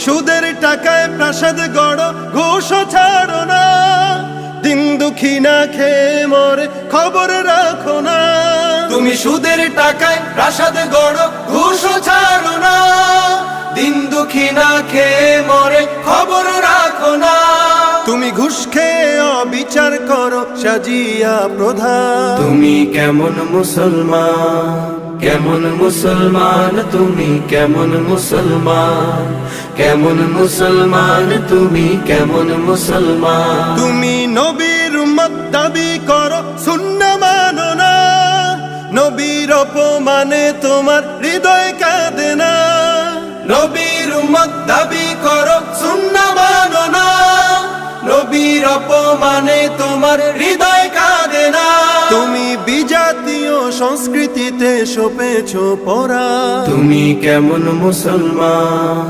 সুদের টাকায় প্রাসাদ গড়ো, ঘুষও ছাড়ো না। দিন দুঃখী না খেয়ে মরে, খবর রাখো না। তুমি সুদের টাকায় প্রাসাদ গড়ো, ঘুষও ছাড়ো না। দিন দুঃখী না খেয়ে মরে, খবর রাখো না। তুমি ঘুষ খেয়ে অবিচার করো, সাজিয়া প্রধান। তুমি কেমন মুসলমান, কেমন মুসলমান, তুমি কেমন মুসলমান, কেমন মুসলমান, তুমি কেমন মুসলমান। তুমি নবীর উম্মত দাবি করো, সুন্নাহ মানো না। নবীর অপমানে তোমার হৃদয় কাঁদে না। নবীর উম্মত দাবি করো, সুন্নাহ মানো না। নবীর অপমানে তোমার হৃদয় কাঁদে না। তুমি বিজাতীয় সংস্কৃতিতে সপেছো পরা। তুমি কেমন মুসলমান।